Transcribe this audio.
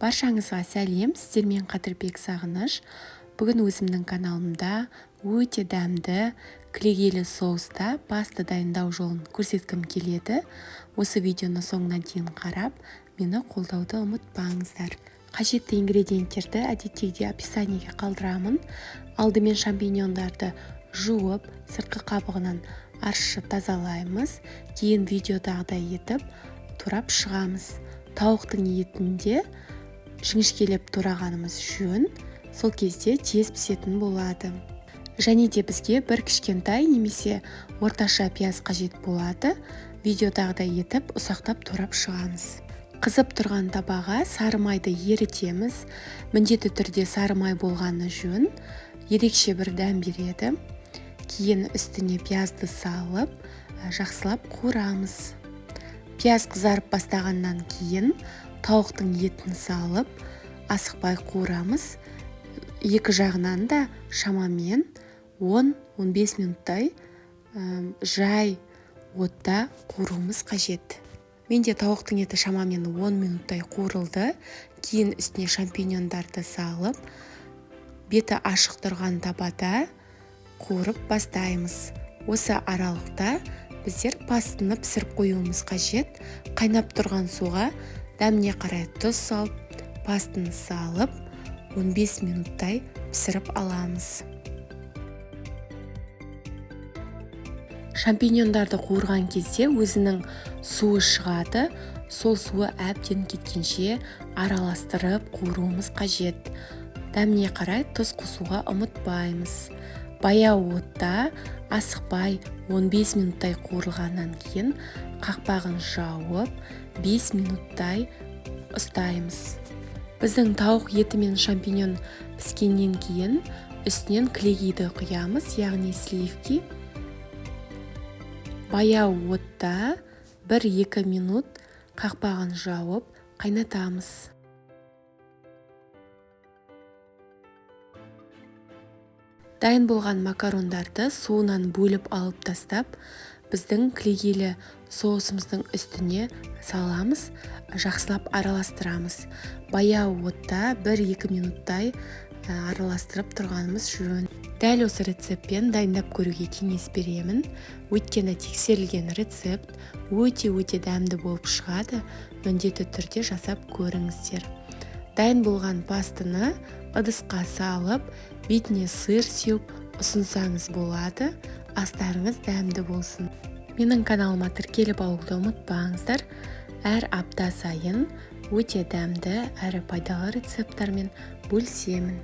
Баршаңызға сәлем, сіздермен Қадырбек Сағыныш. Бүгін өзімнің каналымда өте дәмді кілегейлі соуста паста дайындау жолын көрсеткім келеді. Осы видеоны соңына дейін қарап, мені қолдауды ұмытпаңыздар. Қажетті ингредиенттерді әдеттегідей описаниеге қалдырамын. Алдымен шампиньондарды жуып, сыртқы қабығынан аршып тазалаймыз. Кейін видеодағыдай етіп турап шығамыз. Тауықтың етінде жіңішкелеп турағанымыз жөн, сол кезде тез пісетін болады. Және де бізге бір кішкентай немесе орташа пияз қажет болады. Видеодағыдай етіп ұсақтап турап шығамыз. Қызып тұрған табаға сары майды ерітеміз. Міндетті түрде сары май болғаны жөн, ерекше бір дәм береді. Кейін үстіне пиязды салып, жақсылап қуырамыз. Пияз қызарып бастағаннан кейін тауықтың етін салып, асықпай қуырамыз. Екі жағынан да шамамен 10-15 минуттай жай отта қуыруымыз қажет. Менде тауықтың еті шамамен 10 минуттай қуырылды. Кейін үстіне шампиньондарды салып, беті ашық тұрған табада қуырып бастаймыз. Осы аралықта біздер пастаны пісіріп қоюымыз қажет. Қайнап тұрған суға дәміне қарай тұз салып, пастаны салып, 15 минуттай пісіріп аламыз. Шампиньондарды қуырған кезде өзінің суы шығады. Сол суы әбден кеткенше араластырып қуыруымыз қажет. Дәміне қарай тұз қосуға ұмытпаймыз. Баяу отта асықпай 15 минуттай қуырылғаннан кейін қақпағын жауып 5 минуттай ұстаймыз. Біздің тауық еті мен шампиньон піскеннен кейін үстінен кілегейді құямыз, яғни сливки. Баяу отта 1-2 минут қақпағын жауып қайнатамыз. Дайын болған макарондарды суынан бөліп алып тастап, біздің кілегейлі соусымыздың үстіне саламыз, жақсылап араластырамыз. Баяу отта 1-2 минуттай араластырып тұрғанымыз жөн. Дәл осы рецептпен дайындап көруге кеңес беремін. Өйткені тексерілген рецепт өте дәмді болып шығады. Міндетті түрде жасап көріңіздер. Дайын болған пастаны ыдысқа салып, бетіне сыр сеуіп ұсынсаңыз болады. Астарыңыз дәмді болсын. Менің каналыма тіркеліп алуды ұмытпаңыздар. Әр апта сайын өте дәмді әрі пайдалы рецепттармен бөлісемін.